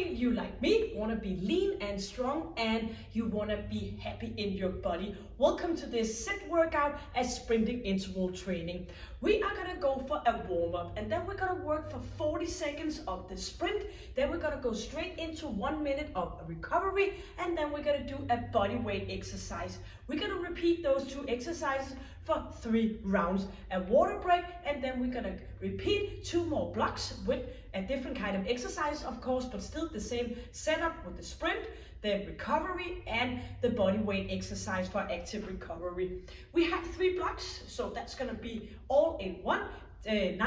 Hopefully you, like me, want to be lean and strong and you want to be happy in your body. Welcome to this sit workout as sprinting interval training. We are going to go for a warm-up and then we're going to work for 40 seconds of the sprint. Then we're going to go straight into 1 minute of recovery and then we're going to do a body weight exercise. We're going to repeat those 2 exercises for 3 rounds, a water break, and then we're going to repeat 2 more blocks with a different kind of exercise, of course, but still the same setup with the sprint, the recovery, and the body weight exercise for active recovery. We have 3 blocks, so that's going to be all in one. 9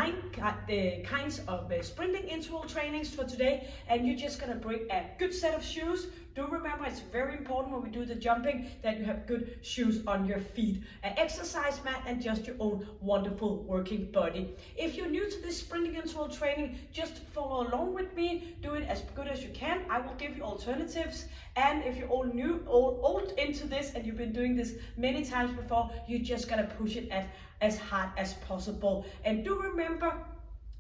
kinds of sprinting interval trainings for today, and you're just going to bring a good set of shoes. Do remember, it's very important when we do the jumping that you have good shoes on your feet, an exercise mat, and just your own wonderful working body. If you're new to this sprinting interval training, just follow along with me. Do it as good as you can. I will give you alternatives. And if you're old into this and you've been doing this many times before, you're just gonna push it as hard as possible. And do remember,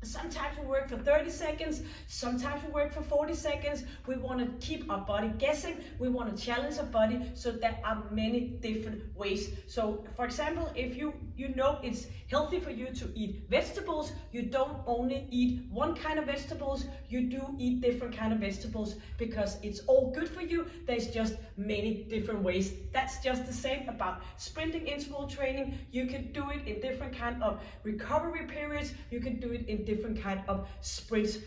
sometimes we work for 30 seconds, sometimes we work for 40 seconds. We want to keep our body guessing. We want to challenge our body, so there are many different ways. So for example, if you know it's healthy for you to eat vegetables, you don't only eat one kind of vegetables, you do eat different kind of vegetables because it's all good for you. There's just many different ways. That's just the same about sprinting interval training. You can do it in different kind of recovery periods. You can do it in different kind of sprints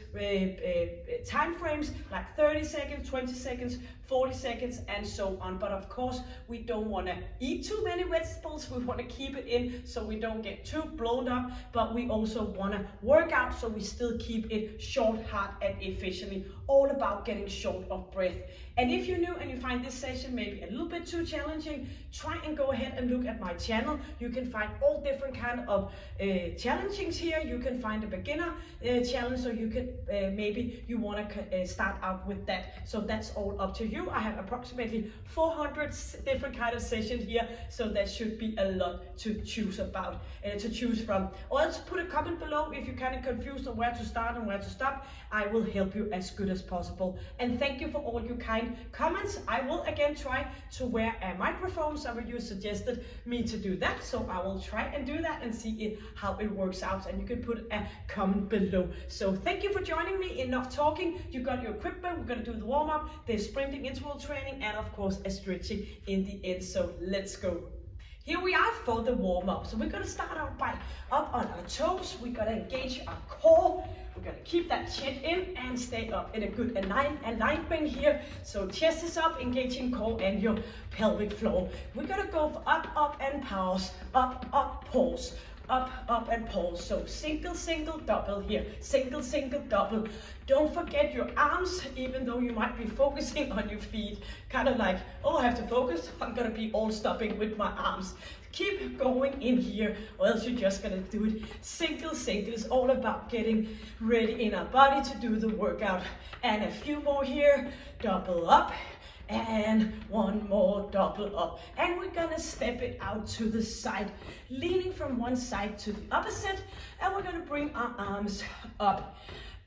time frames, like 30 seconds, 20 seconds, 40 seconds, and so on. But of course, we don't want to eat too many vegetables. We want to keep it in so we don't get too blown up, but we also want to work out so we still keep it short, hard, and efficiently. All about getting short of breath. And if you're new and you find this session maybe a little bit too challenging, try and go ahead and look at my channel. You can find all different kind of challengings here. You can find a beginner challenge, so you can maybe you want to start out with that. So that's all up to you. I have approximately 400 different kind of sessions here, so there should be a lot to choose about, to choose from. Also, put a comment below if you're kind of confused on where to start and where to stop. I will help you as good as possible. And thank you for all your kind comments. I will again try to wear a microphone. Some of you suggested me to do that, so I will try and do that and see how it works out. And you can put a comment below. So thank you for joining me. Enough talking. You got your equipment. We're going to do the warm-up, the sprinting interval training, and of course a stretching in the end. So let's go. Here we are for the warm-up. So we're going to start out by up on our toes. We're going to engage our core. We're going to keep that chin in and stay up in a good alignment here. So chest is up, engaging core and your pelvic floor. We're going to go for up, up, and pause. Up, up, pause. Up, up, and pause. So single, single, double here. Single, single, double. Don't forget your arms, even though you might be focusing on your feet. Kind of like, oh, I have to focus. I'm going to be all stopping with my arms. Keep going in here, or else you're just going to do it single, single. It's all about getting ready in our body to do the workout. And a few more here. Double up. And 1 more, double up. And we're gonna step it out to the side, leaning from one side to the opposite. And we're gonna bring our arms up.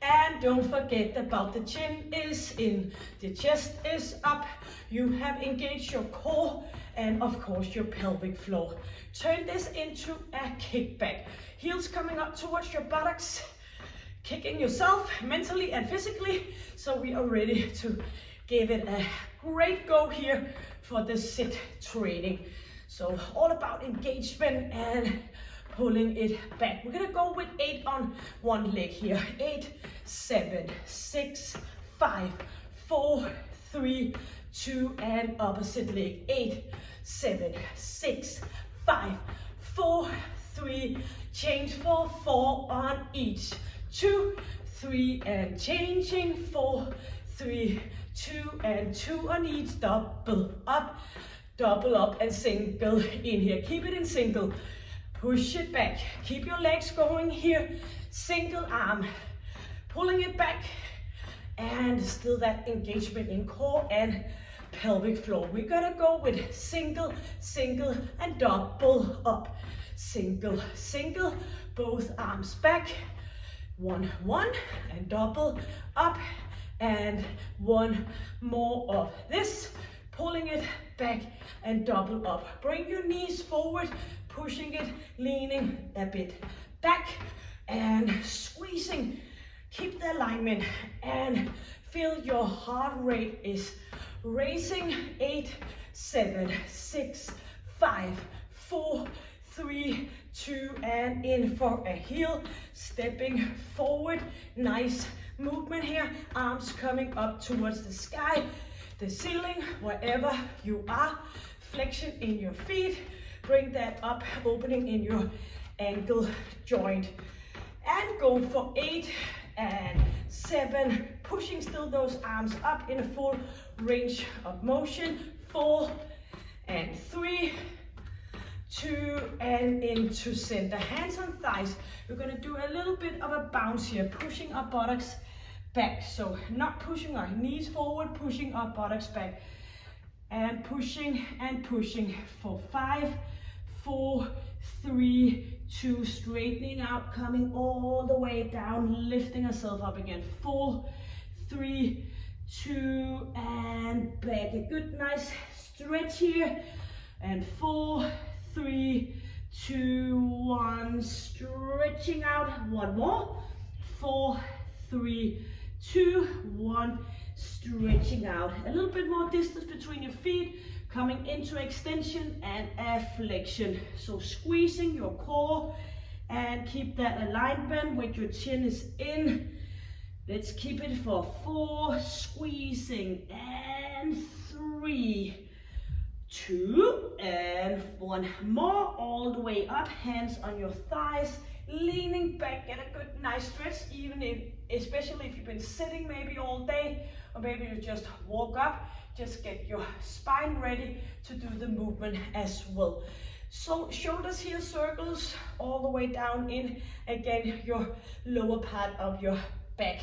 And don't forget about the chin is in, the chest is up. You have engaged your core and of course your pelvic floor. Turn this into a kickback. Heels coming up towards your buttocks, kicking yourself mentally and physically. So we are ready to give it a great go here for the sit training. So all about engagement and pulling it back. We're gonna go with 8 on one leg here. 8, 7, 6, 5, 4, 3, 2, and opposite leg. 8, 7, 6, 5, 4, 3, change for 4 on each. 2, 3, and changing. 4, 3, 2, and 2 on each. Double up, and single in here. Keep it in single. Push it back. Keep your legs going here. Single arm. Pulling it back. And still that engagement in core and pelvic floor. We're gonna go with single, single, and double up. Single, single. Both arms back. 1, 1, and double up and one more of this, pulling it back and double up. Bring your knees forward, pushing it, leaning a bit back and squeezing. Keep the alignment and feel your heart rate is racing. 8, 7, 6, 5, 4, 3, 2, and in for a heel, stepping forward. Nice movement here, arms coming up towards the sky, the ceiling, wherever you are. Flexion in your feet, bring that up, opening in your ankle joint, and go for 8 and 7, pushing still those arms up in a full range of motion. 4 and 3, 2, and into center. Hands on thighs. We're going to do a little bit of a bounce here, pushing our buttocks back. So not pushing our knees forward, pushing our buttocks back. And pushing for 5, 4, 3, 2, straightening out, coming all the way down, lifting ourselves up again. 4, 3, 2, and back. A good nice stretch here. And 4, 3, 2, 1, stretching out. One more. 4, 3, 2, 1, stretching out. A little bit more distance between your feet, coming into extension and a flexion. So squeezing your core and keep that alignment with your chin is in. Let's keep it for 4, squeezing, and 3, 2, and 1 more, all the way up, hands on your thighs, leaning back, get a good nice stretch, especially if you've been sitting maybe all day, or maybe you just woke up, just get your spine ready to do the movement as well. So shoulders here, circles all the way down in, again, your lower part of your back.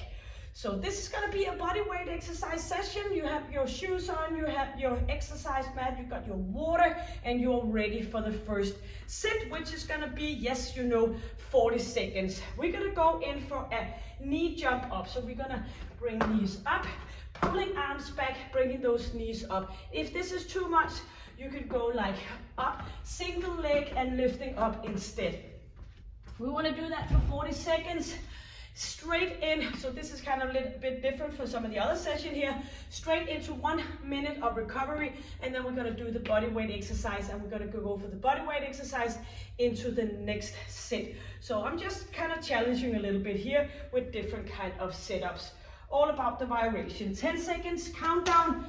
So this is going to be a body weight exercise session. You have your shoes on, you have your exercise mat, you got your water, and you're ready for the first sit, which is going to be, yes, 40 seconds. We're going to go in for a knee jump up. So we're going to bring knees up, pulling arms back, bringing those knees up. If this is too much, you can go like up, single leg, and lifting up instead. We want to do that for 40 seconds. Straight in, so this is kind of a little bit different from some of the other session here. Straight into 1 minute of recovery, and then we're going to do the body weight exercise, and we're going to go for the body weight exercise into the next set. So I'm just kind of challenging a little bit here with different kind of setups. All about the variation. 10 seconds countdown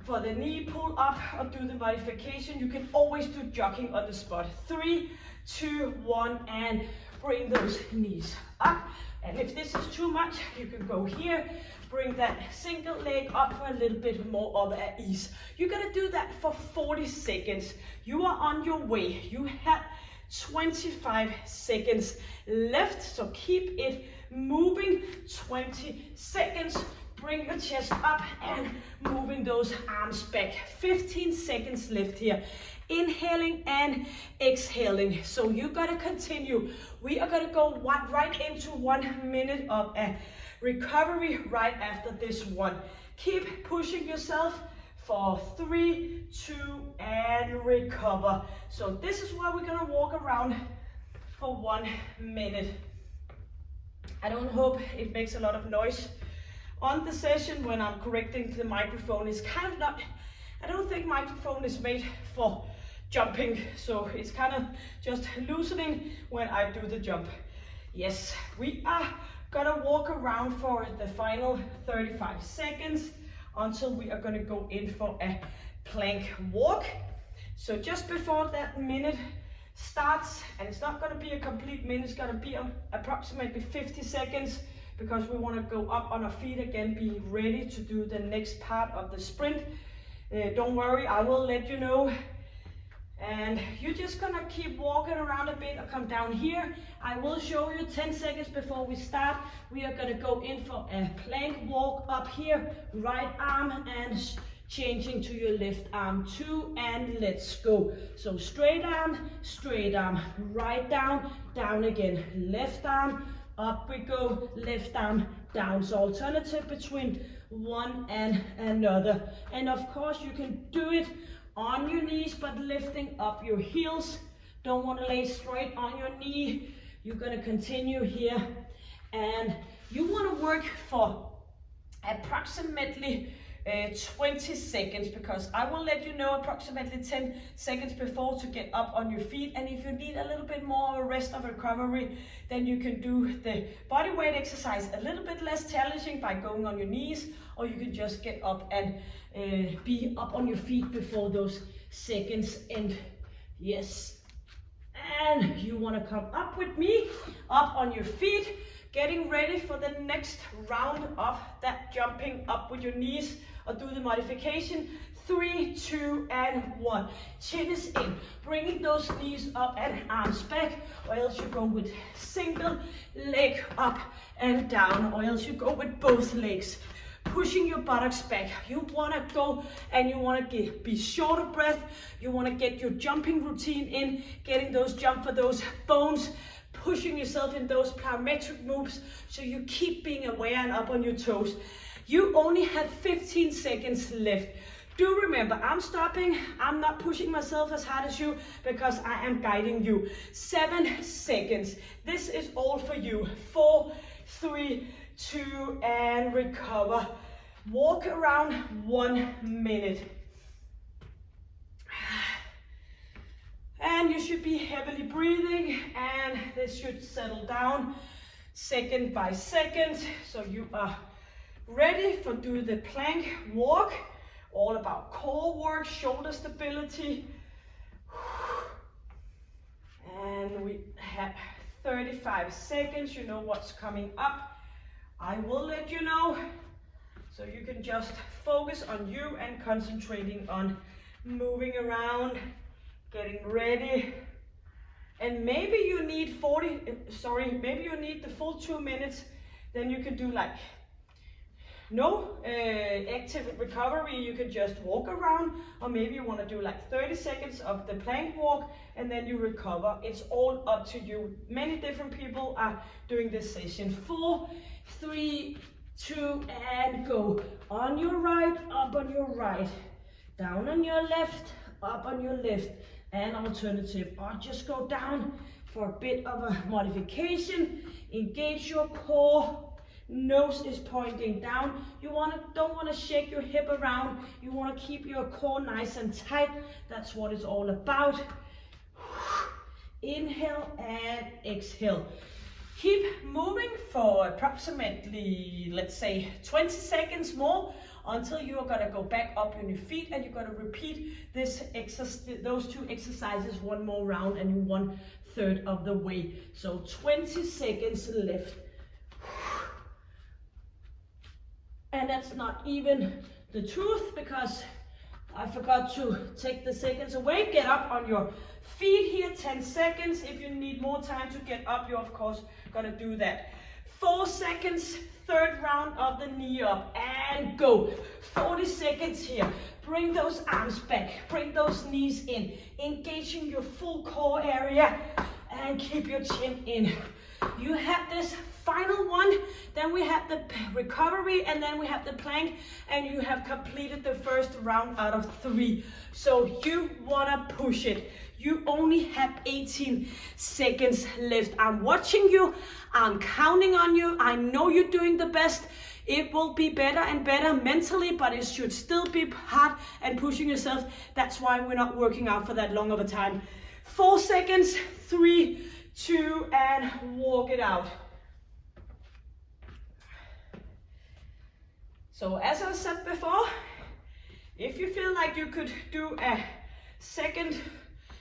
for the knee pull up or do the modification. You can always do jogging on the spot. 3, 2, 1, and bring those knees up. And if this is too much, you can go here, bring that single leg up for a little bit more of at ease. You're gonna do that for 40 seconds. You are on your way. You have 25 seconds left, so keep it moving. 20 seconds. Bring your chest up and moving those arms back. 15 seconds left here. Inhaling and exhaling. So you gotta continue. We are gonna go right into 1 minute of a recovery right after this one. Keep pushing yourself for 3, 2, and recover. So this is where we're gonna walk around for 1 minute. I don't hope it makes a lot of noise on the session when I'm correcting the microphone. It's kind of not, I don't think microphone is made for jumping, so it's kind of just loosening when I do the jump. Yes, we are gonna walk around for the final 35 seconds until we are gonna go in for a plank walk. So just before that minute starts, and it's not gonna be a complete minute, it's gonna be approximately 50 seconds, because we want to go up on our feet again, being ready to do the next part of the sprint. Don't worry, I will let you know. And you're just gonna keep walking around a bit or come down here. I will show you 10 seconds before we start. We are gonna go in for a plank walk up here, right arm and changing to your left arm, 2, and let's go. So straight arm, right down, down again, left arm, up we go, left arm, down. So alternative between one and another. And of course you can do it on your knees, but lifting up your heels. Don't want to lay straight on your knee. You're going to continue here, and you want to work for approximately 20 seconds, because I will let you know approximately 10 seconds before to get up on your feet. And if you need a little bit more of a rest of recovery, then you can do the body weight exercise a little bit less challenging by going on your knees, or you can just get up and be up on your feet before those seconds end. Yes. And you want to come up with me, up on your feet, getting ready for the next round of that jumping up with your knees, or do the modification. 3, 2, and 1. Chin is in, bringing those knees up and arms back, or else you go with single leg up and down, or else you go with both legs. Pushing your buttocks back. You want to go and you want to be short of breath. You want to get your jumping routine in, getting those jump for those bones, pushing yourself in those plyometric moves, so you keep being aware and up on your toes. You only have 15 seconds left. Do remember, I'm stopping. I'm not pushing myself as hard as you, because I am guiding you. 7 seconds. This is all for you. 4, 3, 2, and recover. Walk around 1 minute. And you should be heavily breathing, and this should settle down second by second. So you are ready for do the plank walk. All about core work, shoulder stability. And we have 35 seconds. You know what's coming up. I will let you know, so you can just focus on you and concentrating on moving around, getting ready. And maybe you need maybe you need the full 2 minutes. Then you can do like no active recovery. You can just walk around, or maybe you want to do like 30 seconds of the plank walk and then you recover. It's all up to you. Many different people are doing this session. 4, 3, 2, and go. On your right, up on your right, down on your left, up on your left, and alternative. Or just go down for a bit of a modification. Engage your core. Nose is pointing down. You don't want to shake your hip around. You want to keep your core nice and tight. That's what it's all about. Inhale and exhale. Keep moving for approximately, let's say, 20 seconds more, until you are going to go back up on your feet, and you're going to repeat those 2 exercises one more round, and you're 1/3 of the way. So 20 seconds left. And that's not even the truth, because I forgot to take the seconds away. Get up on your feet here, 10 seconds. If you need more time to get up, you're of course gonna do that. 4 seconds, 3rd round of the knee up, and go. 40 seconds here. Bring those arms back, bring those knees in, engaging your full core area, and keep your chin in. You have this final one, then we have the recovery, and then we have the plank, and you have completed the first round out of 3. So you wanna push it. You only have 18 seconds left. I'm watching you, I'm counting on you. I know you're doing the best. It will be better and better mentally, but it should still be hard and pushing yourself. That's why we're not working out for that long of a time. 4 seconds, 3, 2, and walk it out. So as I said before, if you feel like you could do a second,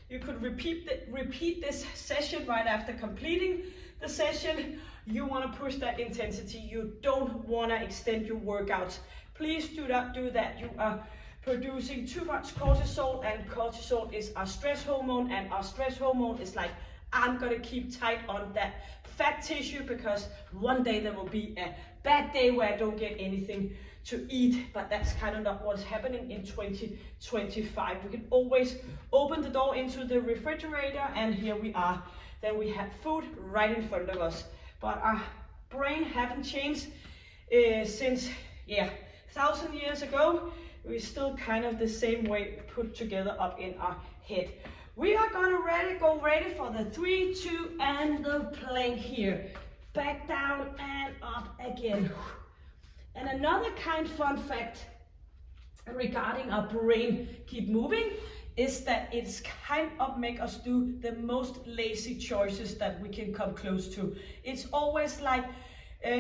you could repeat this session right after completing the session. You want to push that intensity. You don't want to extend your workouts. Please do not do that. You are producing too much cortisol, and cortisol is our stress hormone, and our stress hormone is like, I'm gonna keep tight on that fat tissue, because one day there will be a bad day where I don't get anything to eat. But that's kind of not what's happening in 2025. We can always open the door into the refrigerator, and here we are. Then we have food right in front of us. But our brain haven't changed since 1,000 years ago, we're still kind of the same way put together up in our head. We are gonna go ready for the 3, 2, and the plank here. Back down and up again. And another kind fun fact regarding our brain keep moving is that it's kind of make us do the most lazy choices that we can come close to. It's always like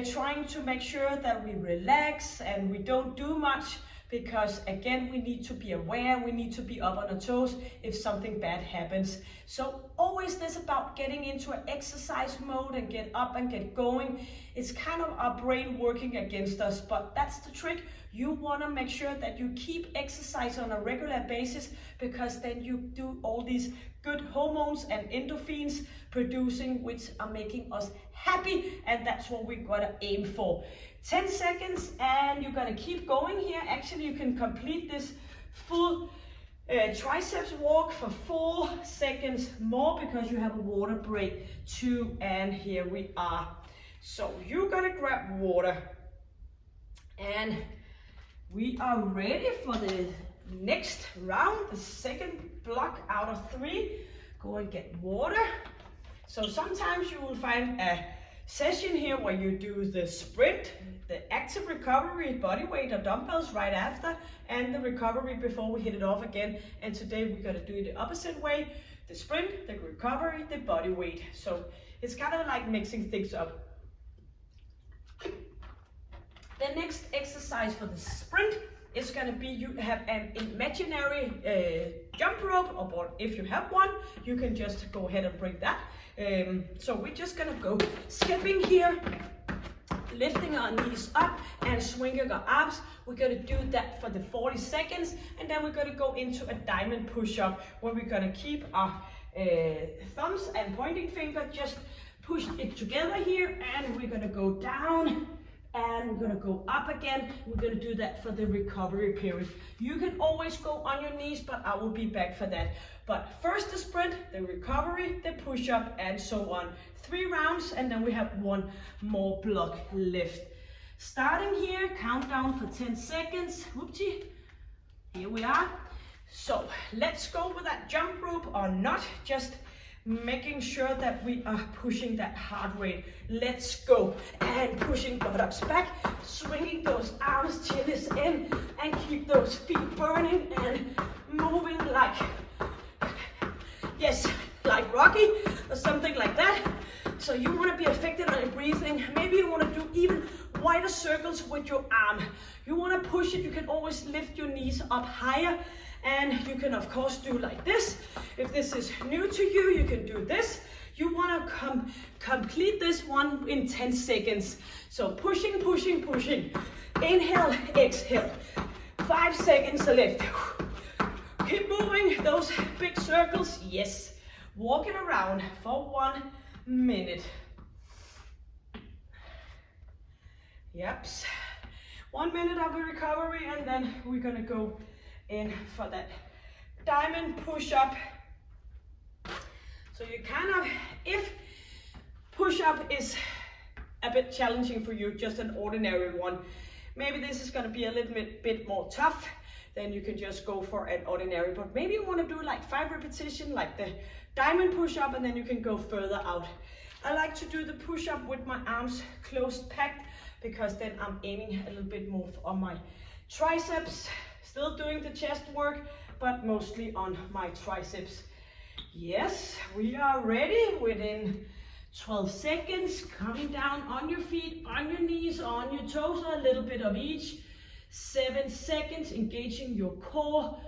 trying to make sure that we relax and we don't do much, because again, we need to be aware, we need to be up on our toes if something bad happens. So always this about getting into an exercise mode and get up and get going. It's kind of our brain working against us, but that's the trick. You want to make sure that you keep exercise on a regular basis, because then you do all these good hormones and endorphins producing, which are making us happy, and that's what we're gonna aim for. 10 seconds, and you're gonna keep going here. Actually, you can complete this full triceps walk for 4 seconds more, because you have a water break too, and here we are. So you're gonna grab water, and we are ready for the next round, the second block out of 3. Go and get water. So sometimes you will find a session here where you do the sprint, the active recovery, body weight or dumbbells right after, and the recovery before we hit it off again. And today we're gonna do it the opposite way, the sprint, the recovery, the body weight. So it's kind of like mixing things up. The next exercise for the sprint is going to be, you have an imaginary jump rope, or if you have one, you can just go ahead and bring that. So we're just going to go skipping here, lifting our knees up and swinging our arms. We're going to do that for the 40 seconds, and then we're going to go into a diamond push-up where we're going to keep our thumbs and pointing finger just push it together here, and we're going to go down and we're gonna go up again. We're gonna do that for the recovery period. You can always go on your knees, but I will be back for that. But first the sprint, the recovery, the push-up, and so on. 3 rounds, and then we have 1 more block left. Starting here, countdown for 10 seconds. Whoopsie, here we are. So let's go with that jump rope or not, just making sure that we are pushing that heart rate. Let's go. And pushing buttocks back, swinging those arms, chin is in, and keep those feet burning and moving like, yes, like Rocky or something like that. So you want to be affected on your breathing. Maybe you want to do even wider circles with your arm. You want to push it. You can always lift your knees up higher. And you can of course do like this. If this is new to you, you can do this. You want to complete this one in 10 seconds. So pushing, pushing, pushing. Inhale, exhale. 5 seconds left. Keep moving those big circles. Yes. Walking around for 1 minute. Yep. 1 minute of a recovery, and then we're gonna go in for that diamond push-up. So you kind of, if push-up is a bit challenging for you, just an ordinary one, maybe this is going to be a little bit more tough, then you can just go for an ordinary. But maybe you want to do like 5 repetitions like the diamond push-up, and then you can go further out. I like to do the push-up with my arms closed packed, because then I'm aiming a little bit more on my triceps. Still doing the chest work, but mostly on my triceps. Yes, we are ready. Within 12 seconds, coming down on your feet, on your knees, on your toes, a little bit of each. 7 seconds, engaging your core.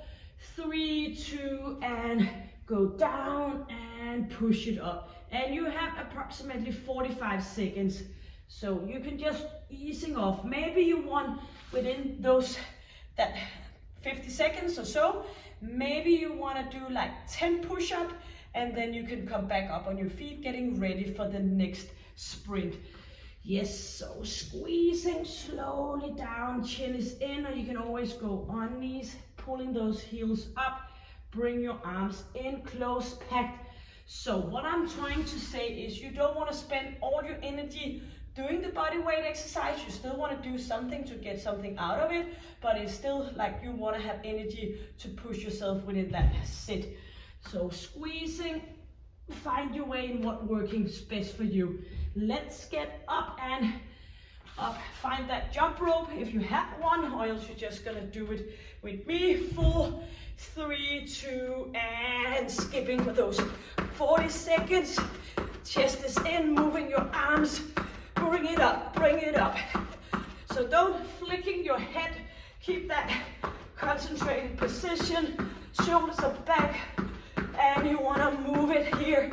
3, 2, and go down and push it up. And you have approximately 45 seconds. So you can just easing off. Maybe you want within that 50 seconds or so, maybe you want to do like 10 push-up, and then you can come back up on your feet, getting ready for the next sprint. Yes, so squeezing slowly down, chin is in, or you can always go on knees, pulling those heels up, bring your arms in, close packed. So what I'm trying to say is you don't want to spend all your energy doing the body weight exercise, you still want to do something to get something out of it, but it's still like you want to have energy to push yourself within that sit. So squeezing, find your way in what working best for you. Let's get up and up. Find that jump rope if you have one, or else you're just gonna do it with me. 4, 3, 2, and skipping for those 40 seconds. Chest is in, moving your arms. Bring it up, bring it up. So don't flicking your head. Keep that concentrated position. Shoulders are back. And you want to move it here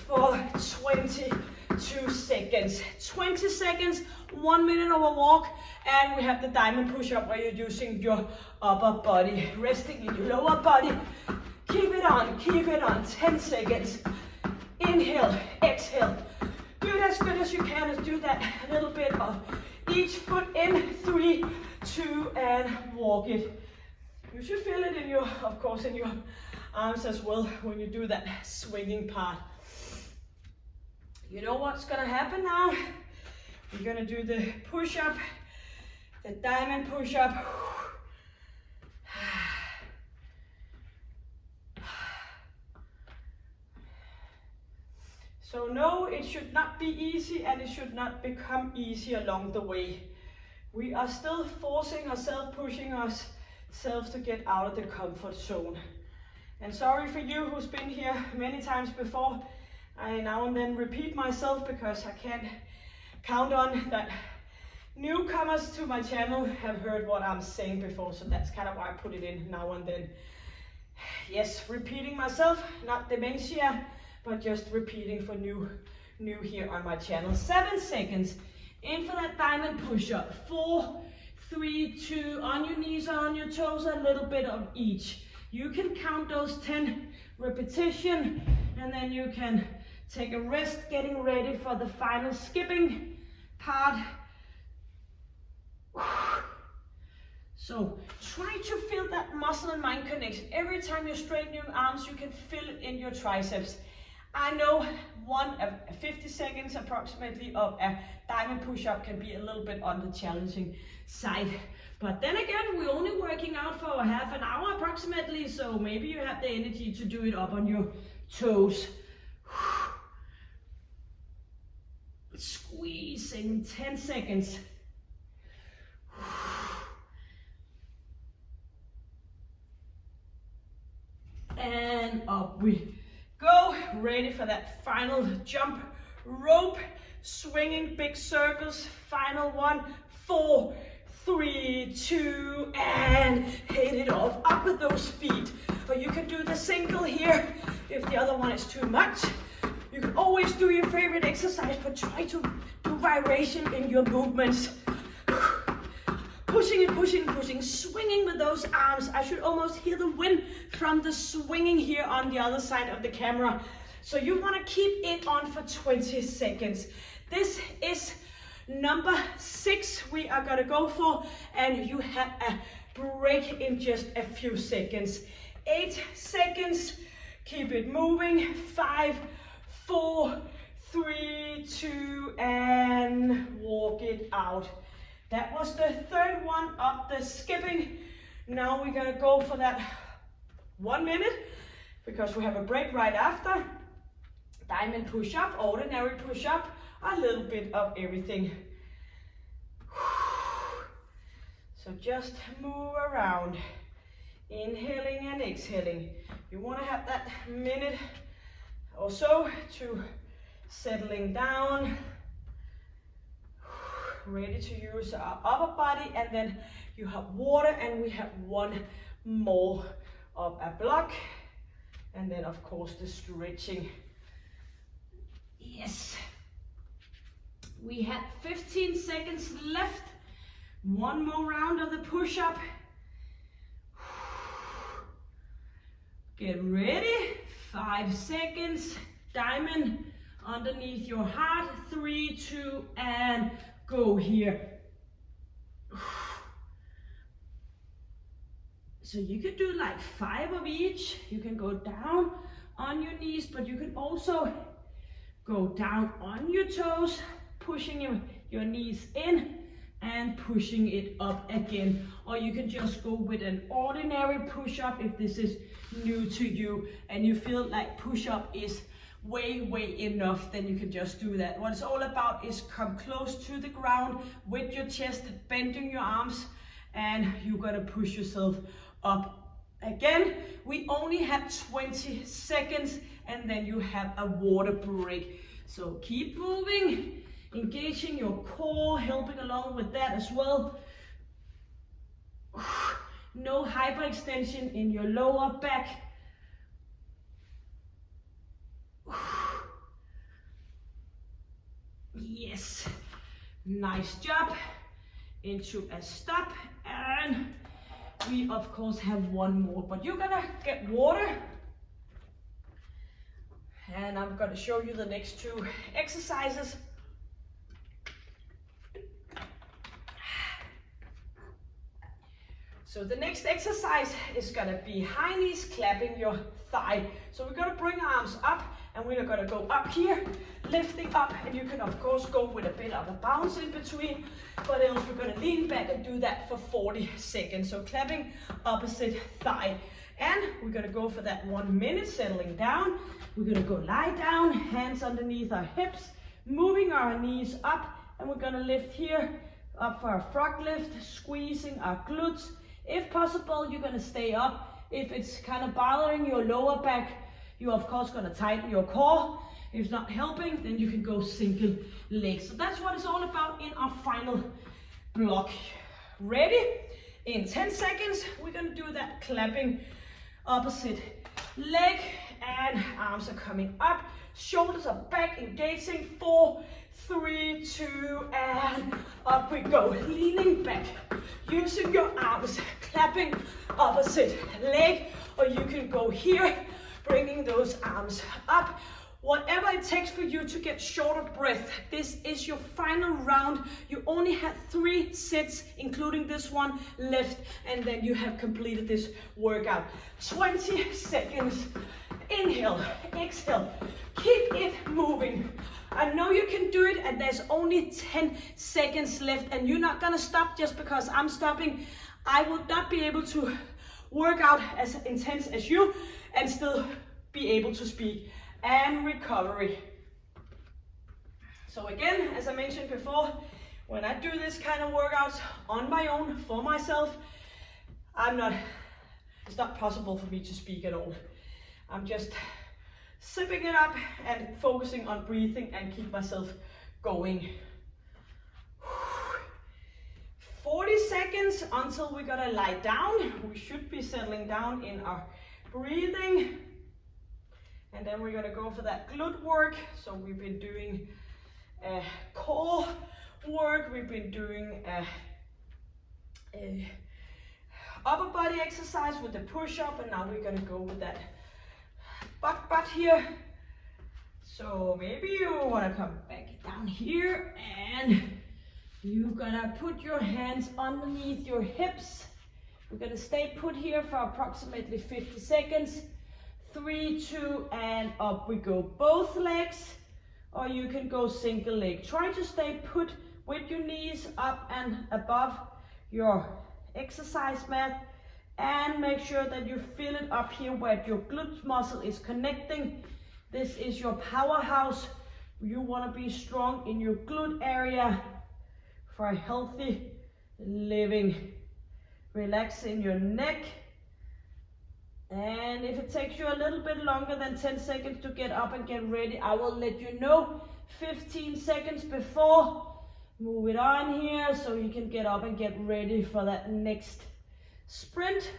for 22 seconds. 20 seconds, 1 minute of a walk, and we have the diamond push-up where you're using your upper body, resting in your lower body. Keep it on, 10 seconds. Inhale, exhale. Do it as good as you can. Let's do that a little bit of each foot in. 3, 2, and walk it. You should feel it in your, of course, in your arms as well when you do that swinging part. You know what's gonna happen now? We're gonna do the push-up, the diamond push-up. So no, it should not be easy, and it should not become easy along the way. We are still forcing ourselves, pushing ourselves to get out of the comfort zone. And sorry for you who's been here many times before. I now and then repeat myself because I can't count on that newcomers to my channel have heard what I'm saying before, so that's kind of why I put it in now and then. Yes, repeating myself, not dementia, but just repeating for new here on my channel. 7 seconds in for that diamond push-up. 4, 3, 2, on your knees, on your toes, a little bit of each. You can count those 10 repetitions, and then you can take a rest, getting ready for the final skipping part. So try to feel that muscle and mind connection. Every time you straighten your arms, you can feel it in your triceps. I know 50 seconds approximately of a diamond push-up can be a little bit on the challenging side. But then again, we're only working out for half an hour approximately, so maybe you have the energy to do it up on your toes. Squeezing, 10 seconds. And up we go, ready for that final jump rope, swinging big circles. Final one, 4, 3, 2, and hit it off. Up with those feet. Or you can do the single here if the other one is too much. You can always do your favorite exercise, but try to do variation in your movements. Pushing and pushing and pushing, swinging with those arms. I should almost hear the wind from the swinging here on the other side of the camera. So you want to keep it on for 20 seconds. This is number 6 we are going to go for, and you have a break in just a few seconds. 8 seconds, keep it moving. 5, 4, 3, 2, and walk it out. That was the third one of the skipping. Now we're gonna go for that 1 minute because we have a break right after. Diamond push-up, ordinary push-up, a little bit of everything. So just move around, inhaling and exhaling. You wanna have that minute or so to settling down. Ready to use our upper body, and then you have water, and we have one more of a block, and then of course the stretching. Yes, we have 15 seconds left. One more round of the push-up. Get ready. 5 seconds. Diamond underneath your heart. 3, 2, and go here. So you could do like 5 of each. You can go down on your knees, but you can also go down on your toes. pushing your knees in and pushing it up again. Or you can just go with an ordinary push-up if this is new to you and you feel like push-up is way enough, then you can just do that. What it's all about is come close to the ground with your chest, bending your arms, and you're gonna push yourself up again. We only have 20 seconds and then you have a water break. So keep moving, engaging your core, helping along with that as well. No hyperextension in your lower back. Yes, nice job. Into a stop, and we of course have one more, but you're gonna get water, and I'm gonna show you the next two exercises. So the next exercise is gonna be high knees clapping your thigh. So we're gonna bring our arms up and we're gonna go up here, lifting up, and you can of course go with a bit of a bounce in between, but else we're gonna lean back and do that for 40 seconds. So clapping opposite thigh. And we're gonna go for that 1 minute, settling down. We're gonna go lie down, hands underneath our hips, moving our knees up, and we're gonna lift here, up for a frog lift, squeezing our glutes. If possible, you're gonna stay up. If it's kind of bothering your lower back, you're of course gonna tighten your core. If it's not helping, then you can go single leg. So that's what it's all about in our final block. Ready? In 10 seconds, we're gonna do that clapping opposite leg, and arms are coming up, shoulders are back, engaging. 4, 3, 2, and up we go. Leaning back, using your arms, clapping opposite leg, or you can go here, bringing those arms up. Whatever it takes for you to get short of breath. This is your final round. You only have 3 sets, including this one, left, and then you have completed this workout. 20 seconds. Inhale, exhale. Keep it moving. I know you can do it, and there's only 10 seconds left, and you're not gonna stop just because I'm stopping. I would not be able to work out as intense as you and still be able to speak. And recovery. So again, as I mentioned before, when I do this kind of workouts on my own for myself, it's not possible for me to speak at all. I'm just sipping it up and focusing on breathing and keep myself going. 40 seconds until we're gonna lie down. We should be settling down in our breathing. And then we're gonna go for that glute work. So we've been doing core work, we've been doing upper body exercise with the push-up, and now we're gonna go with that butt here. So maybe you wanna come back down here, and you're gonna put your hands underneath your hips. We're gonna stay put here for approximately 50 seconds. 3, 2, and up we go. Both legs, or you can go single leg. Try to stay put with your knees up and above your exercise mat, and make sure that you feel it up here where your glute muscle is connecting. This is your powerhouse. You want to be strong in your glute area for a healthy living. Relax in your neck. And if it takes you a little bit longer than 10 seconds to get up and get ready, I will let you know 15 seconds before. Move it on here so you can get up and get ready for that next sprint.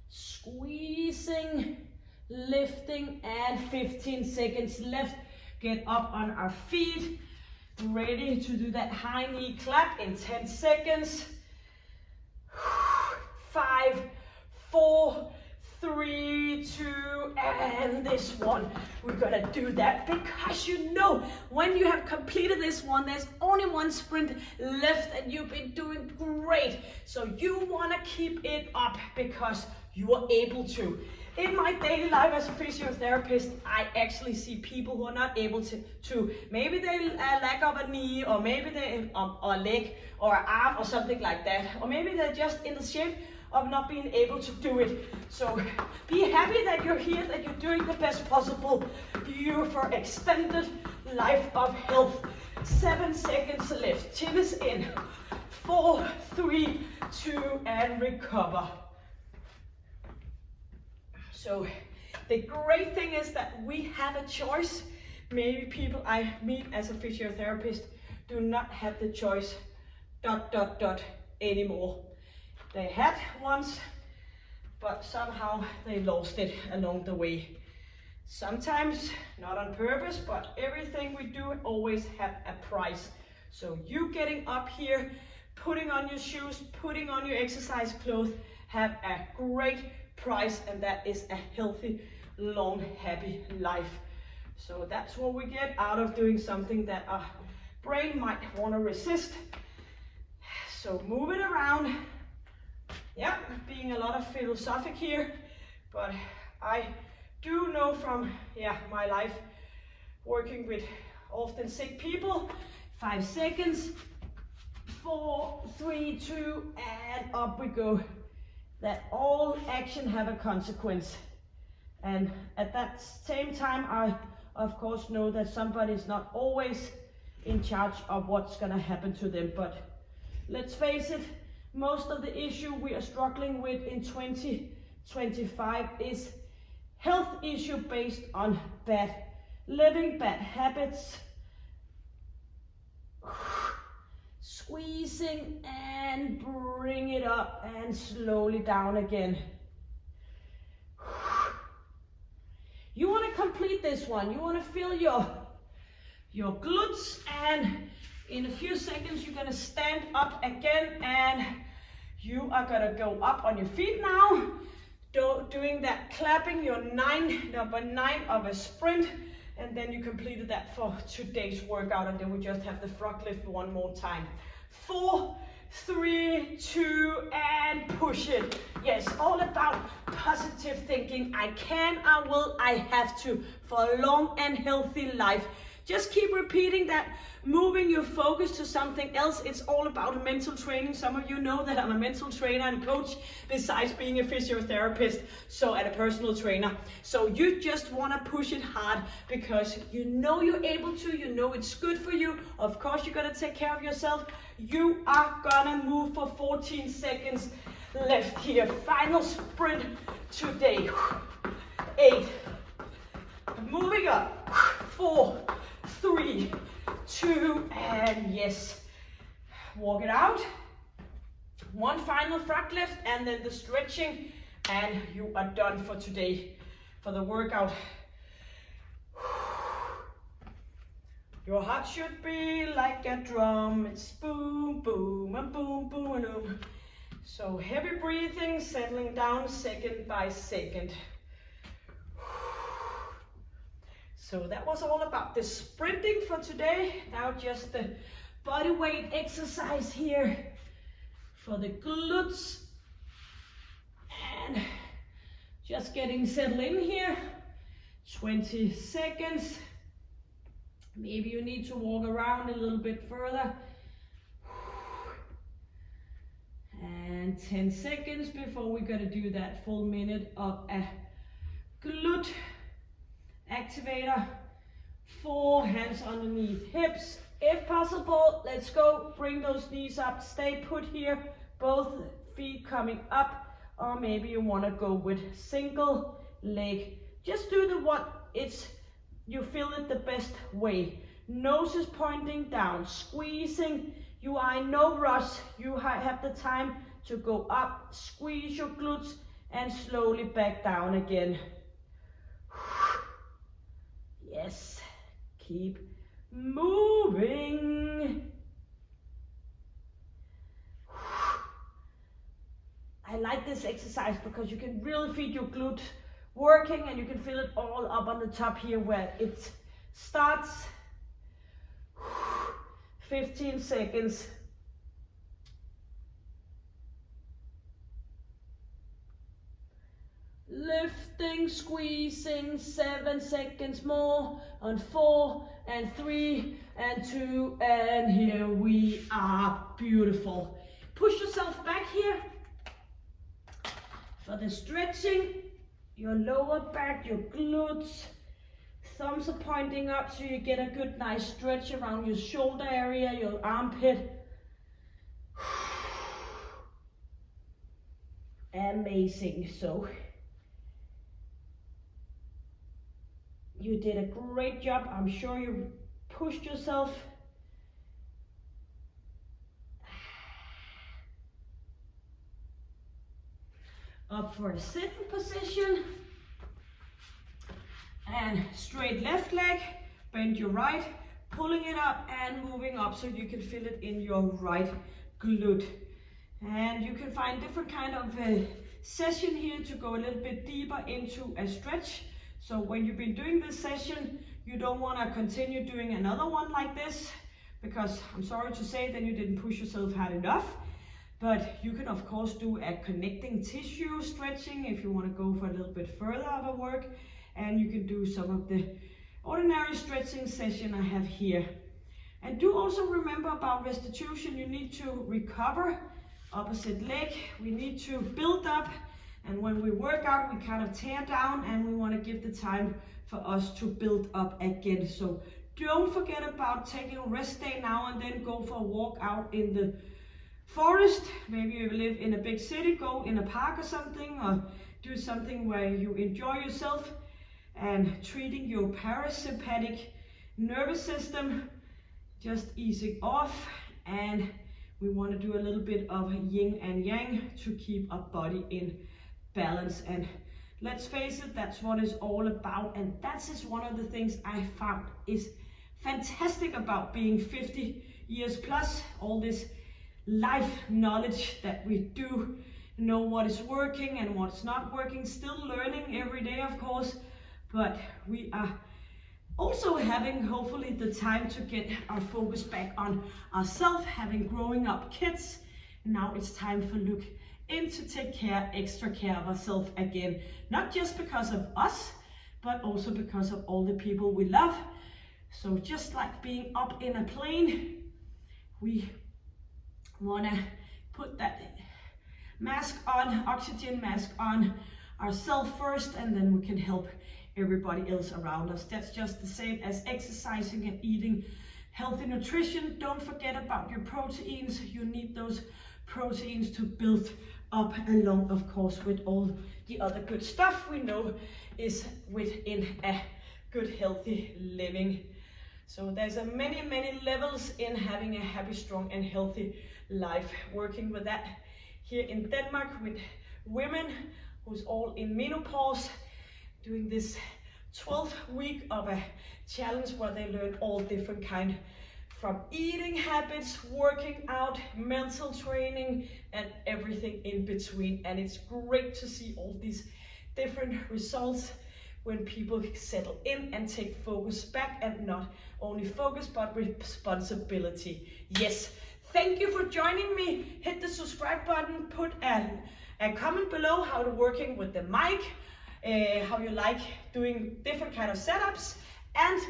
Squeezing, lifting, and 15 seconds left. Get up on our feet. Ready to do that high knee clap in 10 seconds. 5, 4, 3, 2, and this one. We're gonna do that because you know when you have completed this one, there's only one sprint left and you've been doing great. So you wanna keep it up because you are able to. in my daily life as a physiotherapist, I actually see people who are not able to maybe they lack of a knee, or maybe they or a leg or an arm or something like that, or maybe they're just in the shape of not being able to do it. So be happy that you're here, that you're doing the best possible you for extended life of health. 7 seconds left. Chin is in. 4, 3, 2, and recover. So the great thing is that we have a choice. Maybe people I meet as a physiotherapist do not have the choice anymore. They had once, but somehow they lost it along the way. Sometimes not on purpose, but everything we do always have a price. So you getting up here, putting on your shoes, putting on your exercise clothes, have a great price, and that is a healthy, long, happy life. So that's what we get out of doing something that our brain might want to resist. So move it around. Yeah, being a lot of philosophic here, but I do know from my life working with often sick people. 5 seconds. 4, 3, 2, and up we go. That all action have a consequence, and at that same time I of course know that somebody is not always in charge of what's gonna happen to them. But let's face it, most of the issue we are struggling with in 2025 is health issue based on bad living, bad habits. Squeezing and bring it up and slowly down again. You want to complete this one. You want to feel your glutes, and in a few seconds you're going to stand up again, and you are going to go up on your feet now, doing that clapping your number 9 of a sprint, and then you completed that for today's workout, and then we just have the frog lift one more time. 4, 3, 2, and push it. Yes, all about positive thinking. I can, I will, I have to, for a long and healthy life. Just keep repeating that, moving your focus to something else. It's all about mental training. Some of you know that I'm a mental trainer and coach besides being a physiotherapist, and a personal trainer. So you just want to push it hard because you know you're able to, you know it's good for you. Of course, you're going to take care of yourself. You are gonna move for 14 seconds left here. Final sprint today. 8, moving up. 4, 3, 2, and yes, walk it out. One final front lift, and then the stretching, and you are done for today for the workout. Your heart should be like a drum. It's boom, boom, and boom, boom, and boom. So heavy breathing, settling down second by second. So that was all about the sprinting for today. Now just the body weight exercise here for the glutes. And just getting settled in here. 20 seconds. Maybe you need to walk around a little bit further. And 10 seconds before we're gonna do that full minute of a glute activator. 4 hands underneath hips. If possible, let's go. Bring those knees up. Stay put here. Both feet coming up. Or maybe you wanna go with single leg. Just do the what you feel it the best way. Nose is pointing down, squeezing. You are in no rush. You have the time to go up, squeeze your glutes, and slowly back down again. Yes, keep moving. I like this exercise because you can really feel your glute working, and you can feel it all up on the top here where it starts. 15 seconds. Lift lifting, squeezing, 7 seconds more, on 4 and 3 and 2, and here we are. Beautiful. Push yourself back here for the stretching, your lower back, your glutes, thumbs are pointing up so you get a good nice stretch around your shoulder area, your armpit. Amazing. So you did a great job. I'm sure you pushed yourself. Up for a sitting position. And straight left leg, bend your right, pulling it up and moving up so you can feel it in your right glute. And you can find different kind of session here to go a little bit deeper into a stretch. So when you've been doing this session, you don't want to continue doing another one like this, because I'm sorry to say then you didn't push yourself hard enough. But you can of course do a connecting tissue stretching if you want to go for a little bit further of a work. And you can do some of the ordinary stretching session I have here. And do also remember about restitution, you need to recover. Opposite leg, we need to build up, and when we work out we kind of tear down, and we want to give the time for us to build up again. So don't forget about taking a rest day now and then. Go for a walk out in the forest. Maybe you live in a big city, go in a park or something, or do something where you enjoy yourself and treating your parasympathetic nervous system, just easing off. And we want to do a little bit of yin and yang to keep our body in balance. And let's face it, that's what it's all about. And that's just one of the things I found is fantastic about being 50 years plus. All this life knowledge that we do know what is working and what's not working. Still learning every day, of course, but we are also having hopefully the time to get our focus back on ourselves, having growing up kids. Now it's time for look in to take extra care of ourselves again, not just because of us, but also because of all the people we love. So just like being up in a plane, we want to put that mask on, oxygen mask on ourselves first, and then we can help everybody else around us. That's just the same as exercising and eating healthy nutrition. Don't forget about your proteins. You need those proteins to build up, along of course with all the other good stuff we know is within a good healthy living. So there's a many levels in having a happy, strong and healthy life. Working with that here in Denmark with women who's all in menopause, doing this 12th week of a challenge where they learn all different kind, from eating habits, working out, mental training, and everything in between. And it's great to see all these different results when people settle in and take focus back, and not only focus but responsibility. Yes, thank you for joining me. Hit the subscribe button, put a comment below how to working with the mic, how you like doing different kind of setups. And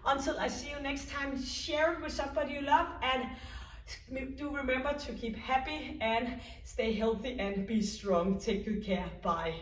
until I see you next time, share it with somebody you love, and do remember to keep happy and stay healthy and be strong. Take good care. Bye.